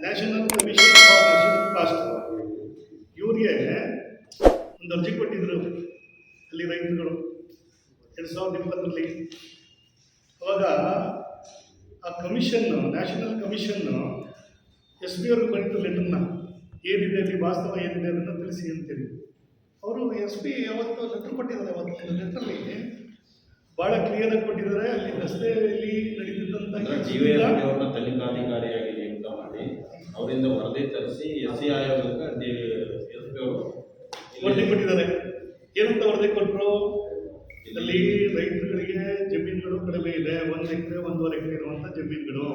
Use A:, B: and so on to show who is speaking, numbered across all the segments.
A: National commission for national caste ಇವರಿಗೆ ಒಂದು ಅರ್ಜಿ ಕೊಟ್ಟಿದ್ರು ಅಲ್ಲಿ ರೈತರುಗಳು 2020ರಲ್ಲಿ. ಅವಾಗ ಆ commission, national commission S P ಅವ್ರಿಗೆ ಬಂತು ಲೆಟರ್ನ, ಏನಿದೆ ಅಲ್ಲಿ ವಾಸ್ತವ ಏನಿದೆ ಅದನ್ನು ತಿಳಿಸಿ ಅಂತೇಳಿ. ಅವರು ಎಸ್ ಪಿ ಯಾವತ್ತು ಲೆಟರ್ ಕೊಟ್ಟಿದ್ದಾರೆ. ಅವತ್ತು ಲೆಟ್ರಲ್ಲಿ ಭಾಳ ಕ್ಲಿಯರಾಗಿ ಕೊಟ್ಟಿದ್ದಾರೆ. ಅಲ್ಲಿ ರಸ್ತೆಯಲ್ಲಿ ನಡೆದಿದ್ದಂಥ
B: ತನಿಖಾಧಿಕಾರಿಯಾಗಿ ನೇಮಕ ಮಾಡಿ ಅವರಿಂದ ವರದಿ ತರಿಸಿ SC ಆಯೋಗಕ್ಕೆ
A: ವರದಿ ಕೊಟ್ಟಿದ್ದಾರೆ. ಏನಂತ ವರದಿ ಕೊಟ್ಟರು? ಅಲ್ಲಿ ರೈತರುಗಳಿಗೆ ಜಮೀನುಗಳು ಕಡಿಮೆ ಇದೆ, 1 ಎಕರೆ 1.5 ಎಕರೆ ಇರುವಂಥ ಜಮೀನುಗಳು.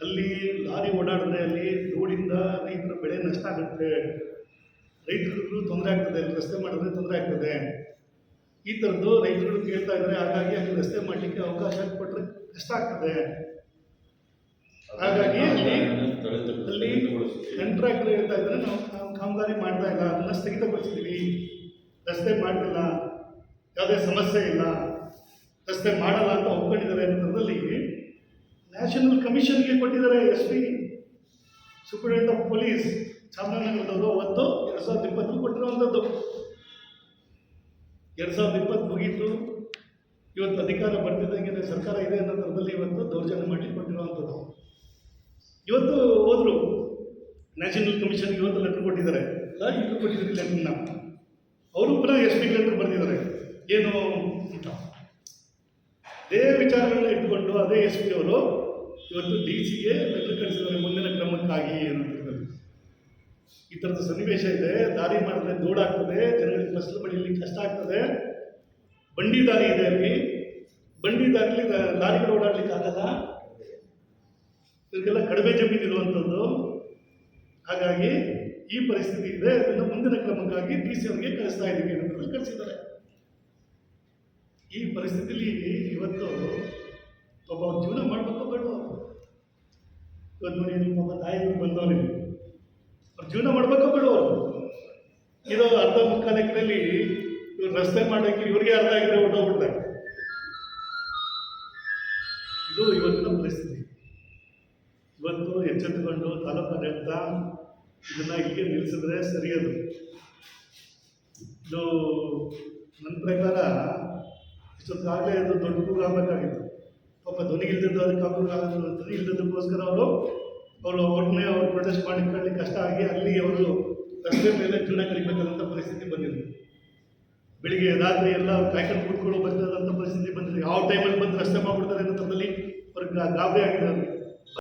A: ಅಲ್ಲಿ ಲಾರಿ ಓಡಾಡಿದ್ರೆ ಅಲ್ಲಿ ರೋಡಿಂದ ರೈತರ ಬೆಳೆ ನಷ್ಟ ಆಗುತ್ತೆ, ರೈತರಿಗೂ ತೊಂದರೆ ಆಗ್ತದೆ, ಅಲ್ಲಿ ರಸ್ತೆ ಮಾಡಿದ್ರೆ ತೊಂದರೆ ಆಗ್ತದೆ. ಈ ಥರದ್ದು ರೈತರುಗಳು ಕೇಳ್ತಾ ಇದ್ದಾರೆ. ಹಾಗಾಗಿ ಅಲ್ಲಿ ರಸ್ತೆ ಮಾಡಲಿಕ್ಕೆ ಅವಕಾಶ ಕೊಟ್ಟರೆ ಕಷ್ಟ ಆಗ್ತದೆ. ಹಾಗಾಗಿ ಅಲ್ಲಿ ಕಾಂಟ್ರಾಕ್ಟರ್ ಹೇಳ್ತಾ ಇದ್ದಾರೆ, ನಾವು ಕಾಮಗಾರಿ ಮಾಡ್ತಾ ಇಲ್ಲ, ಅದನ್ನು ಸ್ಥಗಿತಗೊಳಿಸಿದ್ದೀವಿ, ರಸ್ತೆ ಮಾಡ್ತಿಲ್ಲ, ಯಾವುದೇ ಸಮಸ್ಯೆ ಇಲ್ಲ, ರಸ್ತೆ ಮಾಡಲ್ಲ ಅಂತ ಒಪ್ಕೊಂಡಿದ್ದಾರೆ ಅನ್ನೋದ್ರಲ್ಲಿ ನ್ಯಾಷನಲ್ ಕಮಿಷನ್ಗೆ ಕೊಟ್ಟಿದ್ದಾರೆ. SP ಸೂಪರಿಂಟೆಂಡೆಂಟ್ ಆಫ್ ಪೊಲೀಸ್ ಚಾಮರಾಜನಗರದವರು ಅವತ್ತು 2020 ಕೊಟ್ಟಿರುವಂಥದ್ದು. 2020 ಮುಗೀತು. ಇವತ್ತು ಅಧಿಕಾರ ಬರ್ತಿದ್ದಂಗೆ ಸರ್ಕಾರ ಇದೆ ಅನ್ನೋ ಥರದಲ್ಲಿ ಇವತ್ತು ದೌರ್ಜನ್ಯ ಮಾಡಲಿಕ್ಕೆ ಕೊಟ್ಟಿರುವಂಥದ್ದು. ಇವತ್ತು ಹೋದರು ನ್ಯಾಷನಲ್ ಕಮಿಷನ್ಗೆ, ಇವತ್ತು ಲೆಟರ್ ಕೊಟ್ಟಿದ್ದಾರೆ. ಈಗ ಕೊಟ್ಟಿದ್ದಾರೆ ಲೆಟರ್ನ. ಅವರು ಪುನಃ SP ಲೆಟರ್ ಬರೆದಿದ್ದಾರೆ. ಏನು ಅಂತ ಅದೇ ವಿಚಾರಗಳನ್ನ ಇಟ್ಕೊಂಡು ಅದೇ SP ಅವರು ಇವತ್ತು DCಗೆ ಲೆಟರ್ ಕಳಿಸಿದ್ದಾರೆ, ಮುಂದಿನ ಕ್ರಮಕ್ಕಾಗಿ ಅನ್ನೋದ್ರಲ್ಲಿ. ಈ ಥರದ ಸನ್ನಿವೇಶ ಇದೆ. ದಾರಿ ಮಾಡಿದ್ರೆ ದೂಡಾಗ್ತದೆ, ಜನಗಳಿಗೆ ಫಸಲು ಬೆಳೀಲಿಕ್ಕೆ ಕಷ್ಟ ಆಗ್ತದೆ. ಬಂಡಿ ದಾರಿ ಇದೆ ಅಲ್ಲಿ, ಬಂಡಿ ದಾರಿಲಿ ಲಾರಿಗಳು ಓಡಾಡ್ಲಿಕ್ಕೆ ಆಗಲ್ಲ. ಇದಕ್ಕೆಲ್ಲ ಕಡಿಮೆ ಜಮೀನು ಇರುವಂಥದ್ದು. ಹಾಗಾಗಿ ಈ ಪರಿಸ್ಥಿತಿ ಇದೆ. ಅದನ್ನು ಮುಂದಿನ ಕ್ರಮಕ್ಕಾಗಿ DC ಅವರಿಗೆ ಕಳಿಸ್ತಾ ಇದ್ದೀವಿ ಅನ್ನೋದ್ರಲ್ಲಿ ಕಳಿಸಿದ್ದಾರೆ. ಈ ಪರಿಸ್ಥಿತಿಯಲ್ಲಿ ಇವತ್ತು ಪಾಪ ಅವ್ರ ಜೀವನ ಮಾಡಬೇಕು ಬೇಡವ? ಇವತ್ತು ನೋಡಿ, ಪಾಪ ತಾಯಿಗಳು ಬಂದವನಿಗೆ ಅವ್ರ ಜೀವನ ಮಾಡಬೇಕೋ ಬೇಡವರು? ಇದು ಅರ್ಧ ಮುಕ್ಕಾಲು ಎಕರೆಯಲ್ಲಿ ಇವ್ರು ರಸ್ತೆ ಮಾಡೋಕ್ಕೆ ಇವ್ರಿಗೆ ಅರ್ಧ ಎಕರೆ ಹೊಟ್ಟೋಗ್ಬಿಡ್ತಾರೆ. ಇದು ಇವತ್ತಿನ ಪರಿಸ್ಥಿತಿ. ಇವತ್ತು ಎಚ್ಚೆತ್ತುಕೊಂಡು ತಾಲೂಕಾಡಳಿತ ಇದನ್ನು ಇಲ್ಲಿಗೆ ನಿಲ್ಲಿಸಿದ್ರೆ ಸರಿಯದು. ಇದು ನನ್ನ ಪ್ರಕಾರ ಇಷ್ಟೊತ್ತಾಗಲೇ ಅದು ದೊಡ್ಡ ಕೂಗಾಗಬೇಕಾಗಿತ್ತು. ಪಾಪ ಧ್ವನಿಗಿಲ್ದಿದ್ದು, ಅದಕ್ಕೆ ಧ್ವನಿ ಇಲ್ದಿದ್ದಕ್ಕೋಸ್ಕರ ಅವರು ಅವ್ರನ್ನೇ ಪ್ರೊಟೆಸ್ಟ್ ಮಾಡಿಕೊಳ್ಳಿ ಕಷ್ಟ ಆಗಿ ಅಲ್ಲಿ ಅವರು ರಸ್ತೆ ಮೇಲೆ ಜೀವನ ಕಲಿಬೇಕಾದಂಥ ಪರಿಸ್ಥಿತಿ ಬಂದಿದೆ. ಬೆಳಿಗ್ಗೆ ರಾತ್ರಿ ಎಲ್ಲ ಕಾಯ್ಕೊಂಡು ಕೂತ್ಕೊಳ್ಳೋ ಬೇಕಾದಂಥ ಪರಿಸ್ಥಿತಿ ಬಂದಿದೆ. ಯಾವ ಟೈಮಲ್ಲಿ ಬಂದು ರಸ್ತೆ ಮಾಡಿಬಿಡ್ತಾರೆ ಅನ್ನೋದ್ರಲ್ಲಿ ಅವ್ರಿಗೆ ಗಾಬರಿ ಆಗಿದೆ.